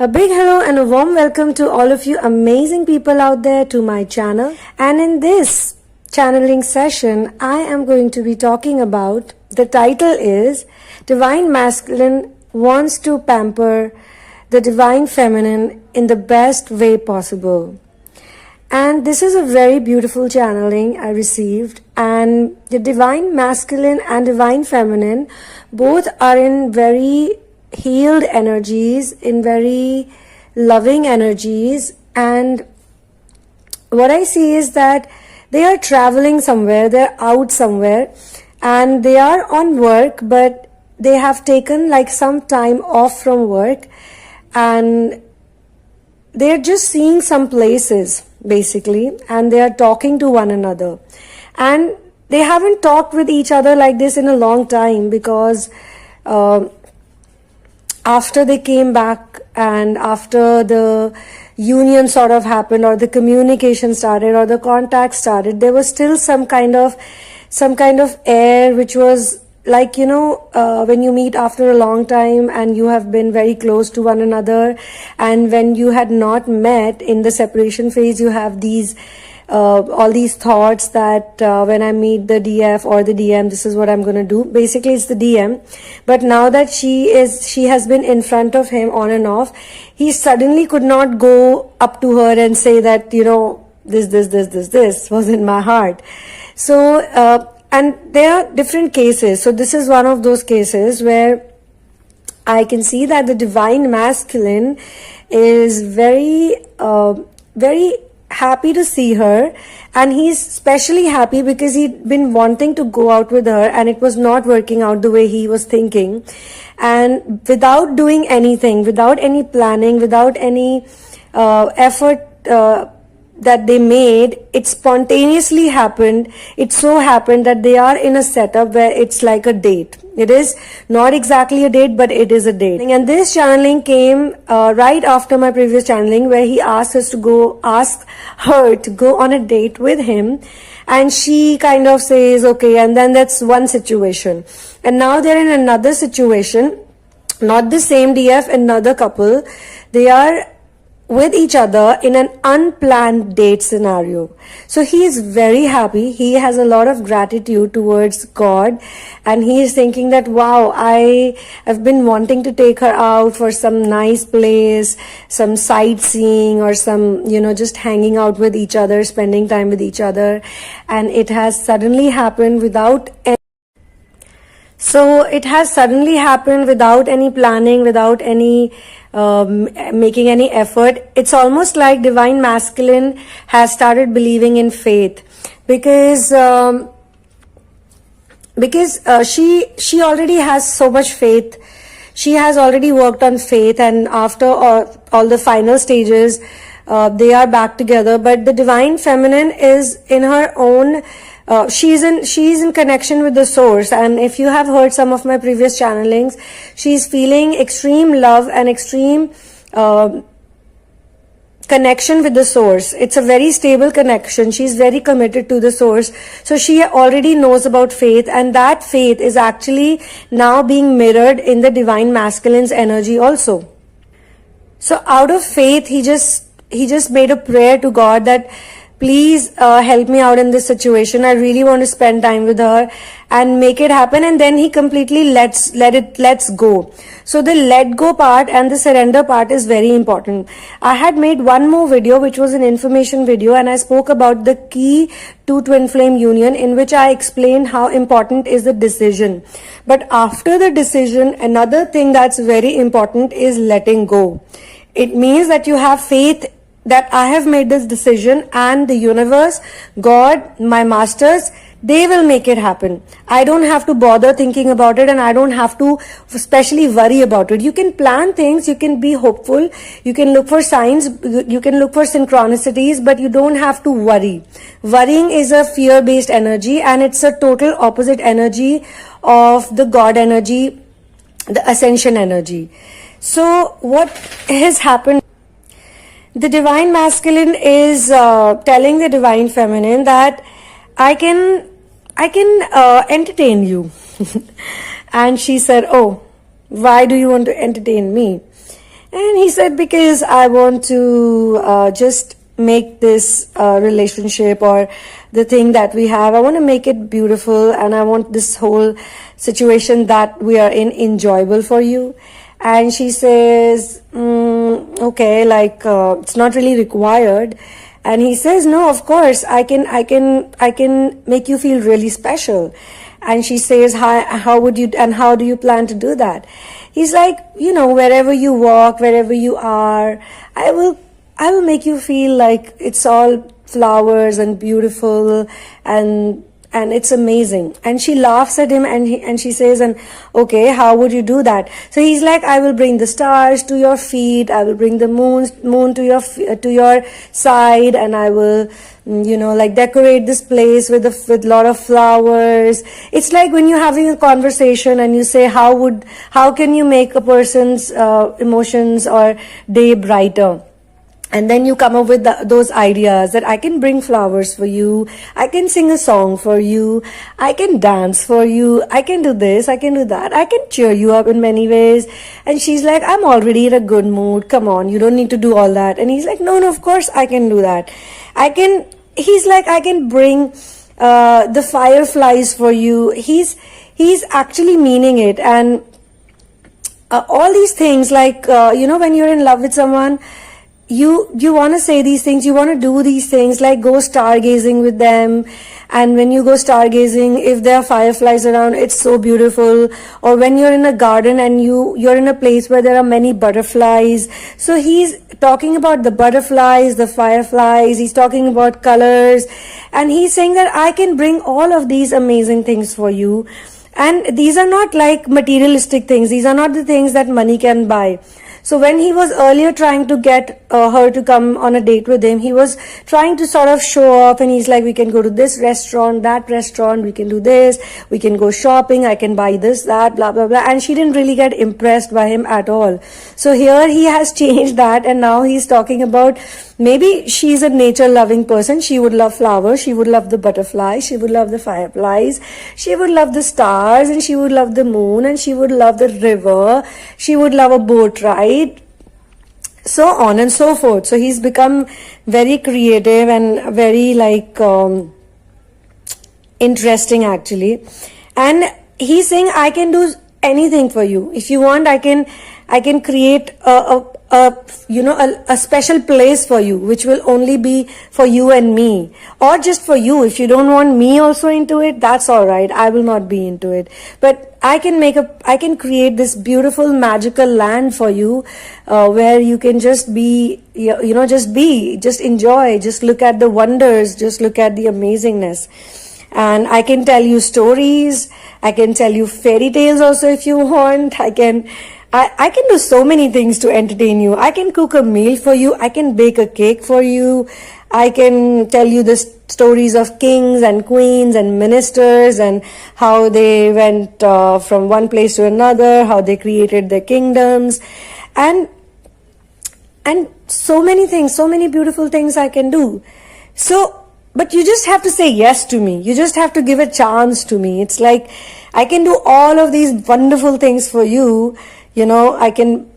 A big hello and a warm welcome to all of you amazing people out there to my channel. And in this channeling session, I am going to be talking about, the title is Divine Masculine Wants to Pamper the Divine Feminine in the Best Way Possible. And this is a very beautiful channeling I received, and the Divine Masculine and Divine Feminine both are in very healed energies, in very loving energies, and what I see is that they are traveling somewhere, they're out somewhere, and they are on work, but they have taken like some time off from work, and they're just seeing some places basically, and they are talking to one another, and they haven't talked with each other like this in a long time, because after they came back and after the union sort of happened, or the communication started, or the contact started, there was still some kind of air which was like, when you meet after a long time and you have been very close to one another, and when you had not met in the separation phase, you have these all these thoughts that when I meet the DF or the DM, this is what I'm going to do. Basically, it's the DM. But now that she has been in front of him on and off, he suddenly could not go up to her and say that, this was in my heart. So, and there are different cases. So this is one of those cases where I can see that the Divine Masculine is very happy to see her, and he's especially happy because he'd been wanting to go out with her and it was not working out the way he was thinking, and without doing anything, without any planning, without any effort that they made, it spontaneously happened. It so happened that they are in a setup where it's like a date. It is not exactly a date, but it is a date. And this channeling came right after my previous channeling, where he asked her to go on a date with him, and she kind of says okay, and then that's one situation. And now they're in another situation, not the same DF, another couple. They are with each other in an unplanned date scenario. So he is very happy. He has a lot of gratitude towards God, and he is thinking that, wow, I have been wanting to take her out for some nice place, some sightseeing, or some, just hanging out with each other, spending time with each other, and it has suddenly happened without any planning, without any making any effort. It's almost like Divine Masculine has started believing in faith, because she already has so much faith. She has already worked on faith, and after all the final stages, they are back together. But the Divine Feminine is in her own she's in connection with the source, and if you have heard some of my previous channelings, she's feeling extreme love and extreme connection with the source. It's a very stable connection. She's very committed to the source. So she already knows about faith, and that faith is actually now being mirrored in the Divine Masculine's energy also. So out of faith, he just made a prayer to God that, please help me out in this situation. I really want to spend time with her and make it happen. And then he completely lets go. So the let go part and the surrender part is very important. I had made one more video, which was an information video, and I spoke about the key to twin flame union, in which I explained how important is the decision. But after the decision, another thing that's very important is letting go. It means that you have faith that I have made this decision, and the universe, God, my masters, they will make it happen. I don't have to bother thinking about it, and I don't have to especially worry about it. You can plan things, you can be hopeful, you can look for signs, you can look for synchronicities, but you don't have to worry. Worrying is a fear-based energy, and it's a total opposite energy of the God energy, the ascension energy. So what has happened? The Divine Masculine is telling the Divine Feminine that I can entertain you. And she said, oh, why do you want to entertain me? And he said, because I want to just make this relationship or the thing that we have, I want to make it beautiful, and I want this whole situation that we are in enjoyable for you. And she says, okay, like it's not really required. And he says, no, of course, I can make you feel really special. And she says, how would you, and how do you plan to do that? He's like, wherever you walk, wherever you are, I will make you feel like it's all flowers and beautiful, and it's amazing. And she laughs at him, and she says, and okay, how would you do that? So he's like, I will bring the stars to your feet, I will bring the moon to your side, and I will like decorate this place with lot of flowers. It's like when you're having a conversation and you say, how can you make a person's emotions or day brighter? And then you come up with those ideas that I can bring flowers for you, I can sing a song for you, I can dance for you, I can do this, I can do that, I can cheer you up in many ways. And she's like, I'm already in a good mood, come on, you don't need to do all that. And he's like, no, of course I can do that. He's like, I can bring the fireflies for you. He's actually meaning it. And all these things, like, when you're in love with someone, you want to say these things, you want to do these things, like go stargazing with them. And when you go stargazing, if there are fireflies around, it's so beautiful. Or when you're in a garden and you're in a place where there are many butterflies. So he's talking about the butterflies, the fireflies, he's talking about colors, and he's saying that I can bring all of these amazing things for you. And these are not like materialistic things, these are not the things that money can buy. So when he was earlier trying to get her to come on a date with him, he was trying to sort of show off, and he's like, we can go to this restaurant, that restaurant, we can do this, we can go shopping, I can buy this, that, blah, blah, blah. And she didn't really get impressed by him at all. So here he has changed that, and now he's talking about maybe she's a nature-loving person. She would love flowers, she would love the butterflies, she would love the fireflies, she would love the stars, and she would love the moon, and she would love the river, she would love a boat ride, so on and so forth. So he's become very creative and very interesting actually. And he's saying, I can do anything for you. If you want, I can create a special place for you, which will only be for you and me, or just for you. If you don't want me also into it, that's all right, I will not be into it. But I can create this beautiful magical land for you, where you can just be, just enjoy, just look at the wonders, just look at the amazingness. And I can tell you stories, I can tell you fairy tales also if you want. I can do so many things to entertain you. I can cook a meal for you, I can bake a cake for you, I can tell you the stories of kings and queens and ministers and how they went from one place to another, how they created their kingdoms, and so many things, so many beautiful things I can do. So, but you just have to say yes to me. You just have to give a chance to me. It's like, I can do all of these wonderful things for you. I can,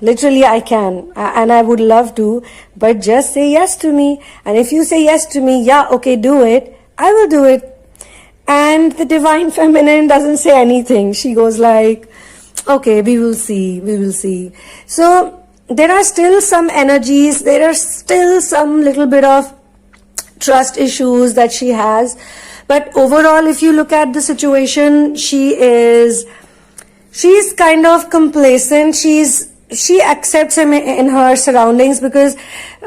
literally I can, and I would love to, but just say yes to me. And if you say yes to me, yeah, okay, do it, I will do it. And the divine feminine doesn't say anything. She goes like, okay, we will see. So there are still some energies, there are still some little bit of trust issues that she has. But overall, if you look at the situation, she's kind of complacent. She accepts him in her surroundings, because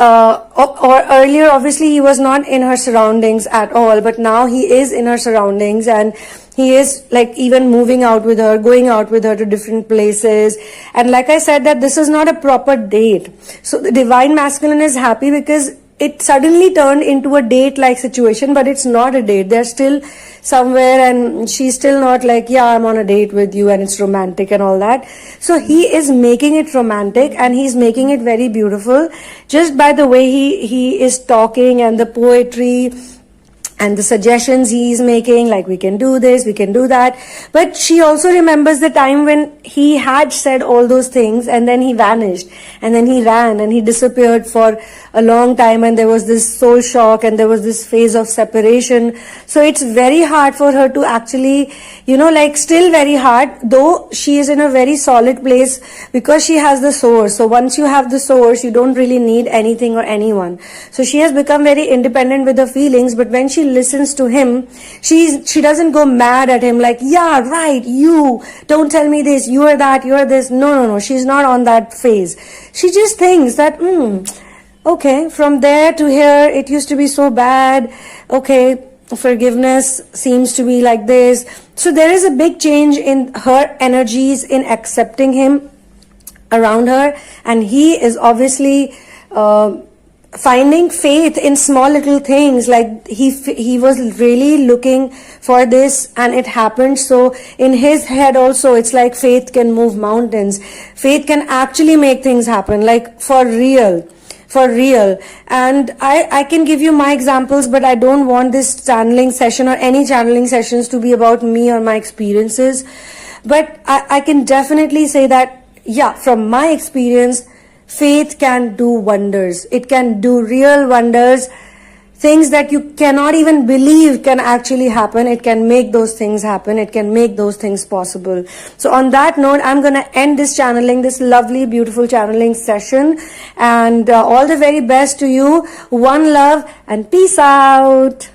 or earlier obviously he was not in her surroundings at all, but now he is in her surroundings, and he is like even moving out with her, going out with her to different places. And like I said, that this is not a proper date. So the divine masculine is happy because it suddenly turned into a date-like situation, but it's not a date. They're still somewhere, and she's still not like, yeah, I'm on a date with you and it's romantic and all that. So he is making it romantic, and he's making it very beautiful just by the way he is talking, and the poetry and the suggestions he's making, like we can do this, we can do that. But she also remembers the time when he had said all those things and then he vanished and then he ran and he disappeared for a long time, and there was this soul shock and there was this phase of separation. So it's very hard for her to actually, like still very hard, though she is in a very solid place because she has the source. So once you have the source, you don't really need anything or anyone. So she has become very independent with her feelings, but when she listens to him, she doesn't go mad at him like, yeah, right, you, don't tell me this, you are that, you are this. No, she's not on that phase. She just thinks that, okay, from there to here, it used to be so bad. Okay, forgiveness seems to be like this. So there is a big change in her energies in accepting him around her, and he is obviously finding faith in small little things. Like he was really looking for this and it happened. So in his head also, it's like faith can move mountains. Faith can actually make things happen, like for real. And I can give you my examples, but I don't want this channeling session or any channeling sessions to be about me or my experiences. But I can definitely say that, yeah, from my experience, faith can do wonders. It can do real wonders. Things that you cannot even believe can actually happen. It can make those things happen. It can make those things possible. So on that note, I'm going to end this channeling, this lovely, beautiful channeling session. And all the very best to you. One love and peace out.